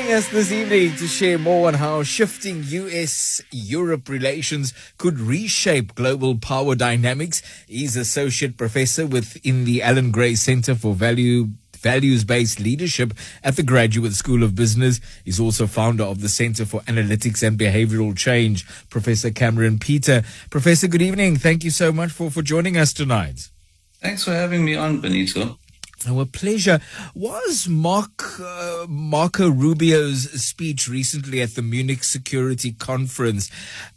Joining us this evening to share more on how shifting US-Europe relations could reshape global power dynamics. He's Associate Professor within the Allan Grey Center for Values-Based Leadership at the Graduate School of Business. He's also founder of the Center for Analytics and Behavioral Change, Professor Camaren Peter. Professor, good evening. Thank you so much for joining us tonight. Thanks for having me on, Benito. Our pleasure. Was Marco Rubio's speech recently at the Munich Security Conference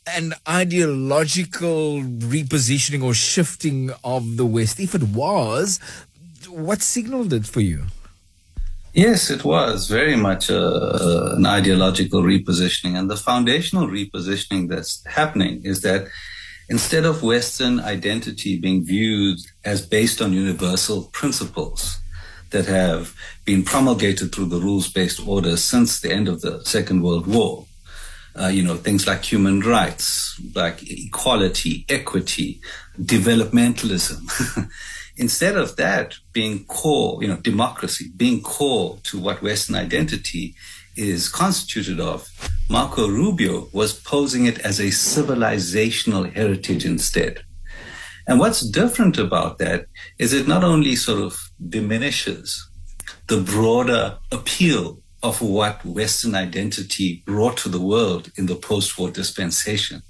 an ideological repositioning or shifting of the West? If it was, what signaled it for you? Yes, it was very much an ideological repositioning. And the foundational repositioning that's happening is that instead of Western identity being viewed as based on universal principles that have been promulgated through the rules-based order since the end of the Second World War, things like human rights, like equality, equity, developmentalism. Instead of that being core, democracy being core to what Western identity is constituted of, Marco Rubio was posing it as a civilizational heritage instead. And what's different about that is it not only sort of diminishes the broader appeal of what Western identity brought to the world in the post-war dispensation,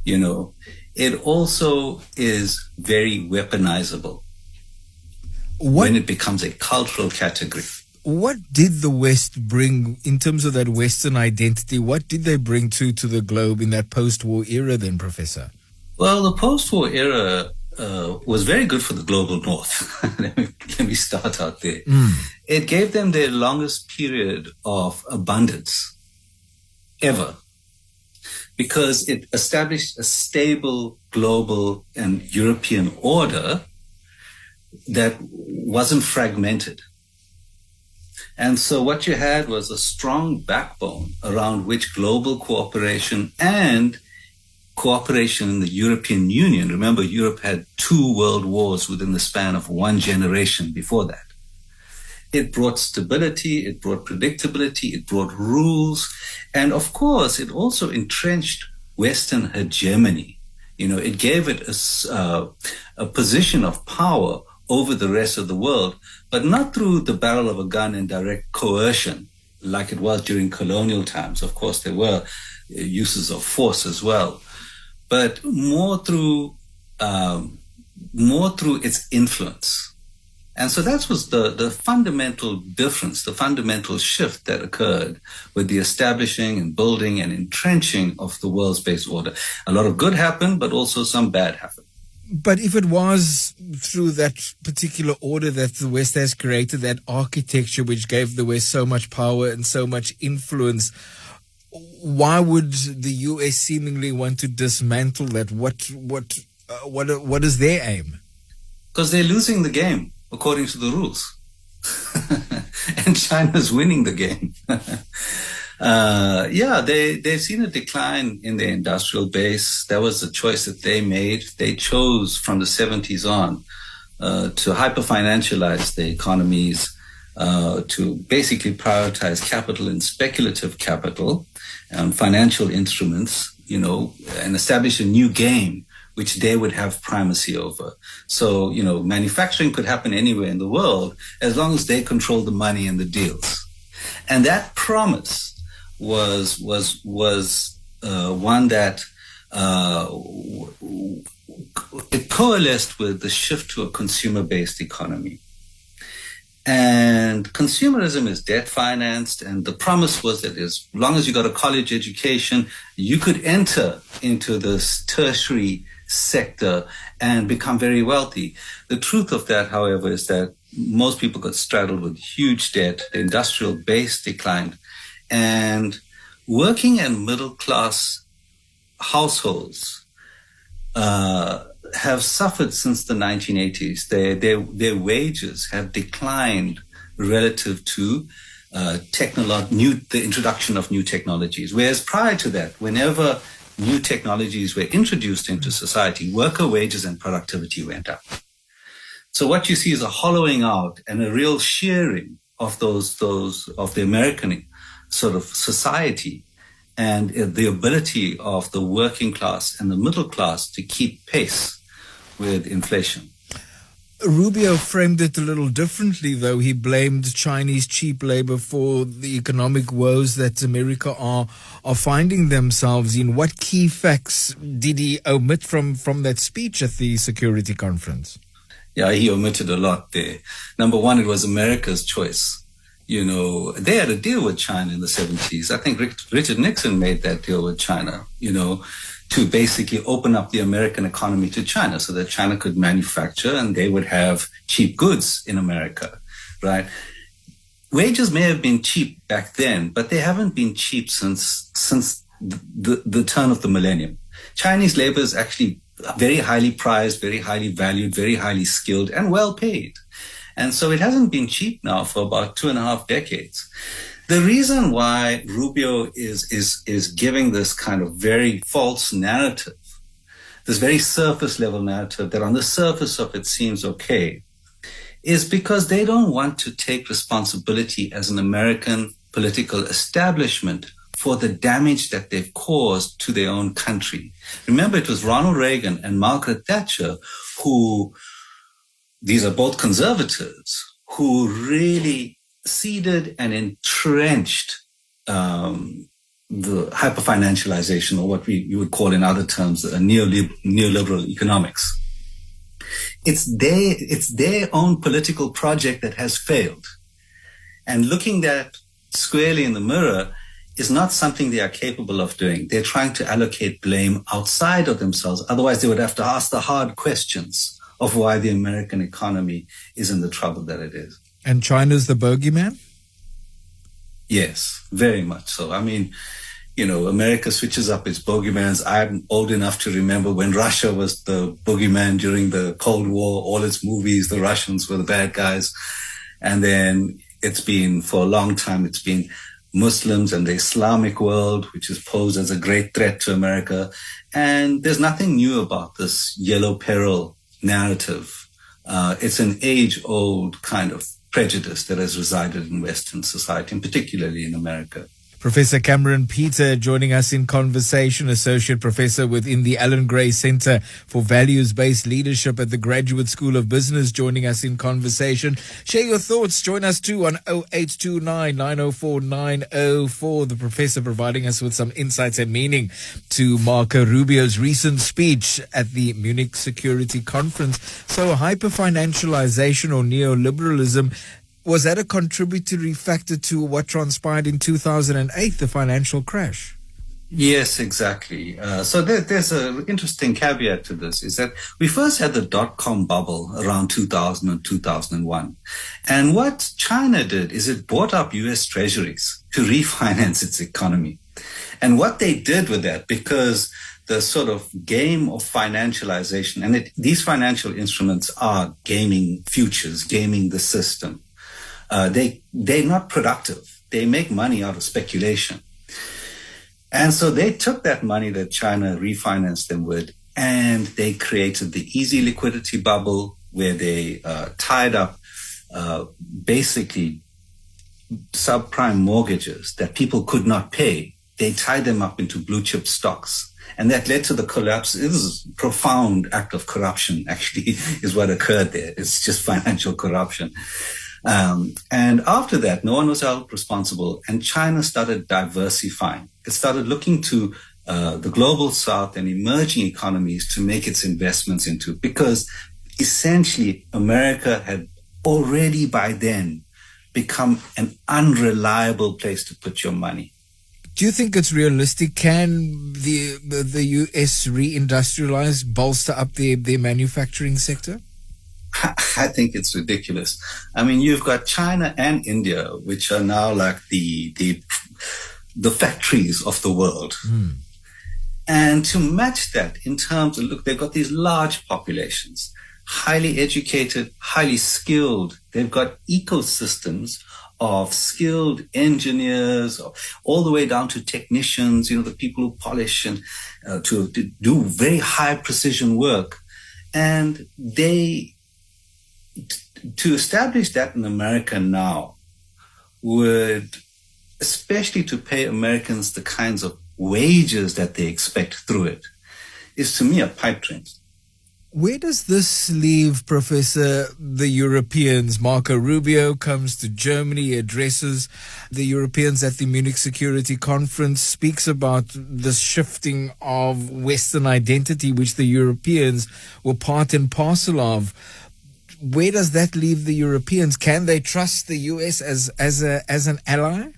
it also is very weaponizable when it becomes a cultural category. What did the West bring in terms of that Western identity? What did they bring to the globe in that post-war era then, Professor? Well, the post-war era was very good for the global North. let me start out there. It gave them their longest period of abundance ever because it established a stable global and European order that wasn't fragmented. And so what you had was a strong backbone around which global cooperation and cooperation in the European Union. Remember, Europe had 2 world wars within the span of 1 generation before that. It brought stability, it brought predictability, it brought rules, and of course, it also entrenched Western hegemony. It gave it a position of power over the rest of the world, but not through the barrel of a gun and direct coercion like it was during colonial times. Of course, there were uses of force as well, but more through its influence. And so that was the fundamental difference, the fundamental shift that occurred with the establishing and building and entrenching of the world's-based order. A lot of good happened, but also some bad happened. But if it was through that particular order that the West has created, that architecture which gave the West so much power and so much influence, why would the US seemingly want to dismantle that? What is their aim? Because they're losing the game according to the rules. And China's winning the game. They've seen a decline in their industrial base. That was the choice that they made. They chose from the 70s on to hyper-financialize their economies, to basically prioritize capital and speculative capital and financial instruments, and establish a new game which they would have primacy over. So, manufacturing could happen anywhere in the world as long as they control the money and the deals. And that promise was one that it coalesced with the shift to a consumer-based economy. And consumerism is debt financed, and the promise was that as long as you got a college education, you could enter into this tertiary sector and become very wealthy. The truth of that, however, is that most people got straddled with huge debt, the industrial base declined, and working and middle-class households have suffered since the 1980s. Their wages have declined relative to the introduction of new technologies. Whereas prior to that, whenever new technologies were introduced into society, worker wages and productivity went up. So what you see is a hollowing out and a real shearing of the American sort of society and the ability of the working class and the middle class to keep pace with inflation. Rubio framed it a little differently, though. He blamed Chinese cheap labor for the economic woes that America are finding themselves in. What key facts did he omit from that speech at the security conference? Yeah, he omitted a lot there. Number one, it was America's choice. You know, they had a deal with China in the 70s. I think Richard Nixon made that deal with China, you know, to basically open up the American economy to China so that China could manufacture and they would have cheap goods in America, right? Wages may have been cheap back then, but they haven't been cheap since the turn of the millennium. Chinese labor is actually very highly prized, very highly valued, very highly skilled, and well paid. And so it hasn't been cheap now for about 2.5 decades. The reason why Rubio is giving this kind of very false narrative, this very surface level narrative that on the surface of it seems okay, is because they don't want to take responsibility as an American political establishment for the damage that they've caused to their own country. Remember, it was Ronald Reagan and Margaret Thatcher who, these are both conservatives, who really seeded and entrenched the hyperfinancialization, or what we would call in other terms neoliberal economics. It's their own political project that has failed. And looking that squarely in the mirror is not something they are capable of doing. They're trying to allocate blame outside of themselves. Otherwise, they would have to ask the hard questions of why the American economy is in the trouble that it is. And China's the bogeyman? Yes, very much so. I mean, you know, America switches up its bogeymans. I'm old enough to remember when Russia was the boogeyman during the Cold War, all its movies, the Russians were the bad guys. And then for a long time, it's been Muslims and the Islamic world, which is posed as a great threat to America. And there's nothing new about this yellow peril narrative. It's an age-old kind of prejudice that has resided in Western society, and particularly in America. Professor Camaren Peter joining us in conversation, Associate Professor within the Allan Grey Center for Values-Based Leadership at the Graduate School of Business, joining us in conversation. Share your thoughts. Join us too on 0829 904 904. The professor providing us with some insights and meaning to Marco Rubio's recent speech at the Munich Security Conference. So hyperfinancialization or neoliberalism, was that a contributory factor to what transpired in 2008, the financial crash? Yes, exactly. So there's an interesting caveat to this, is that we first had the dot-com bubble around 2000 and 2001. And what China did is it bought up U.S. treasuries to refinance its economy. And what they did with that, because the sort of game of financialization, and these financial instruments are gaming futures, gaming the system. They're not productive. They make money out of speculation. And so they took that money that China refinanced them with, and they created the easy liquidity bubble where they tied up basically subprime mortgages that people could not pay. They tied them up into blue chip stocks. And that led to the collapse. It was a profound act of corruption, actually, is what occurred there. It's just financial corruption. And after that, no one was held responsible, and China started diversifying. It started looking to the global south and emerging economies to make its investments into, because essentially America had already by then become an unreliable place to put your money. Do you think it's realistic? Can the U.S. reindustrialize, bolster up their manufacturing sector? I think it's ridiculous. I mean, you've got China and India, which are now like the factories of the world. Mm. And to match that in terms of, look, they've got these large populations, highly educated, highly skilled. They've got ecosystems of skilled engineers, all the way down to technicians, the people who polish and to do very high precision work. And to establish that in America now would especially to pay Americans the kinds of wages that they expect through it, is to me a pipe dream. Where does this leave, Professor, the Europeans? Marco Rubio comes to Germany, addresses the Europeans at the Munich Security Conference, speaks about this shifting of Western identity, which the Europeans were part and parcel of. Where does that leave the Europeans? Can they trust the U.S. as an ally?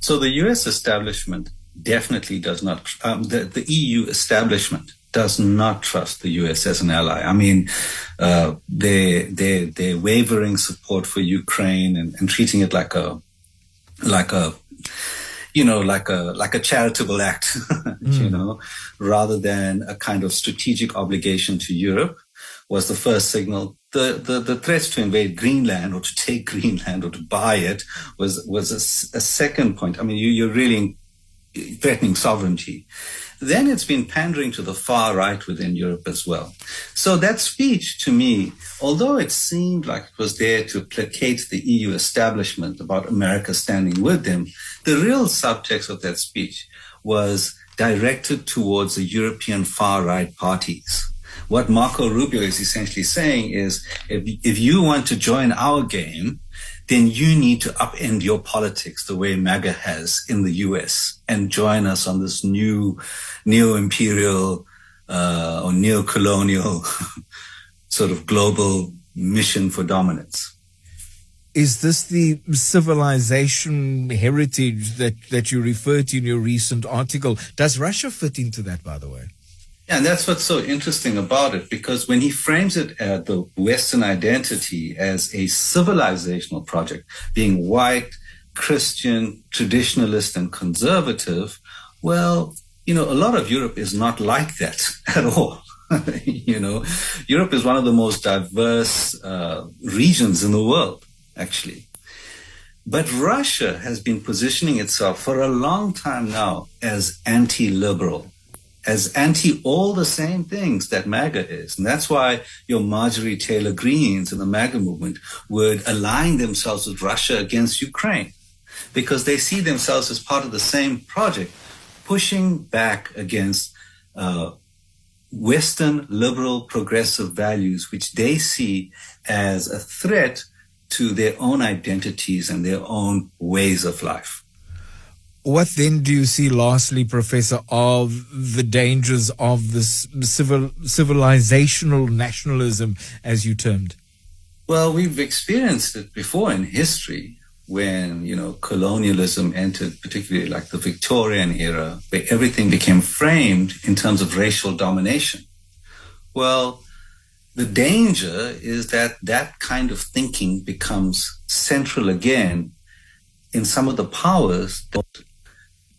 So the U.S. establishment definitely does not, the EU establishment does not trust the U.S. as an ally. I mean, their wavering support for Ukraine and treating it like a charitable act, rather than a kind of strategic obligation to Europe was the first signal. The threats to invade Greenland or to take Greenland or to buy it was a second point. I mean, you're really threatening sovereignty. Then it's been pandering to the far right within Europe as well. So that speech, to me, although it seemed like it was there to placate the EU establishment about America standing with them, the real subtext of that speech was directed towards the European far right parties. What Marco Rubio is essentially saying is, if you want to join our game, then you need to upend your politics the way MAGA has in the US and join us on this new neo-imperial or neo-colonial sort of global mission for dominance. Is this the civilization heritage that you refer to in your recent article? Does Russia fit into that, by the way? Yeah, and that's what's so interesting about it, because when he frames it as the Western identity as a civilizational project, being white, Christian, traditionalist, and conservative, well, a lot of Europe is not like that at all. Europe is one of the most diverse regions in the world, actually. But Russia has been positioning itself for a long time now as anti-liberal, as anti all the same things that MAGA is. And that's why your Marjorie Taylor Greens in the MAGA movement would align themselves with Russia against Ukraine, because they see themselves as part of the same project, pushing back against Western liberal progressive values, which they see as a threat to their own identities and their own ways of life. What then do you see, lastly, Professor, of the dangers of this civilizational nationalism, as you termed? Well, we've experienced it before in history when, colonialism entered, particularly like the Victorian era, where everything became framed in terms of racial domination. Well, the danger is that that kind of thinking becomes central again in some of the powers that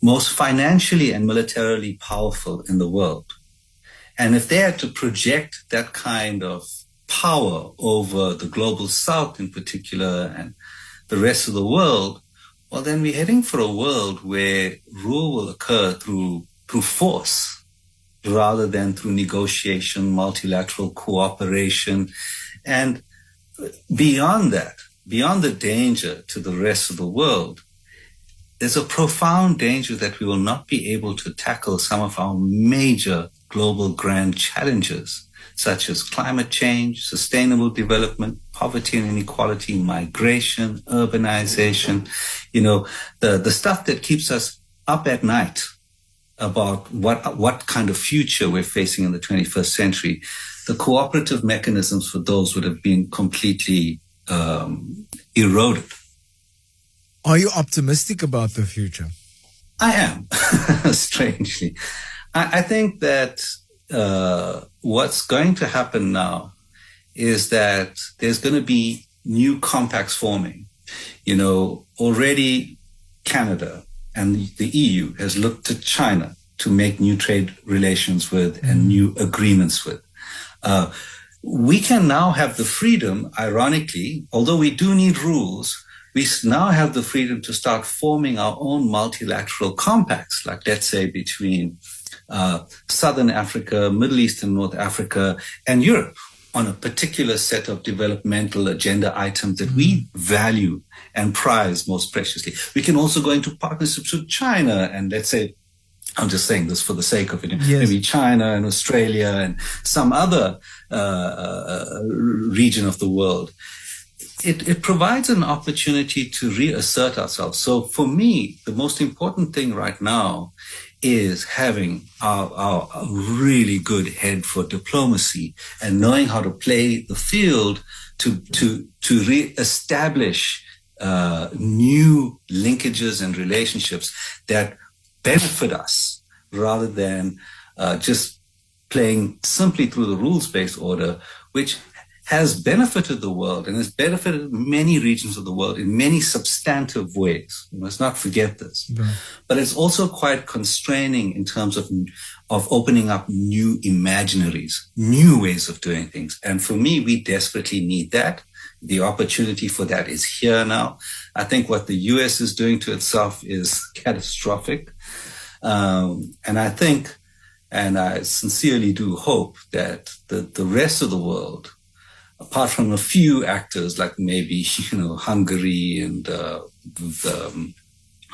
most financially and militarily powerful in the world. And if they had to project that kind of power over the global south in particular and the rest of the world, well, then we're heading for a world where rule will occur through force rather than through negotiation, multilateral cooperation. And beyond that, beyond the danger to the rest of the world, there's a profound danger that we will not be able to tackle some of our major global grand challenges, such as climate change, sustainable development, poverty and inequality, migration, urbanization, the stuff that keeps us up at night about what kind of future we're facing in the 21st century. The cooperative mechanisms for those would have been completely eroded. Are you optimistic about the future? I am, strangely. I think that what's going to happen now is that there's going to be new compacts forming. Already Canada and the EU has looked to China to make new trade relations with and new agreements with. We can now have the freedom, ironically, although we do need rules, we now have the freedom to start forming our own multilateral compacts, like let's say between Southern Africa, Middle East and North Africa, and Europe. on a particular set of developmental agenda items that we value and prize most preciously. We can also go into partnerships with China and, let's say, I'm just saying this for the sake of it, maybe China and Australia and some other region of the world. It provides an opportunity to reassert ourselves. So for me, the most important thing right now is having our really good head for diplomacy and knowing how to play the field to reestablish new linkages and relationships that benefit us rather than just playing simply through the rules-based order, which has benefited the world and has benefited many regions of the world in many substantive ways. We must not forget this. Right. But it's also quite constraining in terms of opening up new imaginaries, new ways of doing things. And for me, we desperately need that. The opportunity for that is here now. I think what the U.S. is doing to itself is catastrophic. And I think, and I sincerely do hope that the rest of the world, apart from a few actors like maybe, Hungary and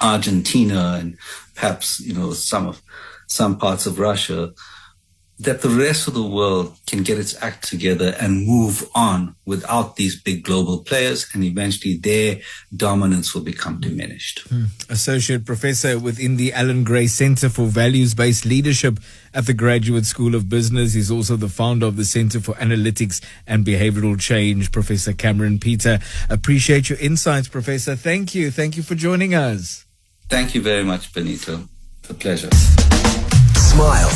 Argentina and perhaps, some parts of Russia, that the rest of the world can get its act together and move on without these big global players, and eventually their dominance will become diminished. Associate Professor within the Allan Grey Center for Values-Based Leadership at the Graduate School of Business. He's also the founder of the Center for Analytics and Behavioral Change, Professor Camaren Peter. Appreciate your insights, Professor. Thank you. Thank you for joining us. Thank you very much, Benito. It's a pleasure. Smile.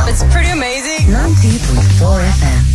It's pretty amazing. 90.4 FM.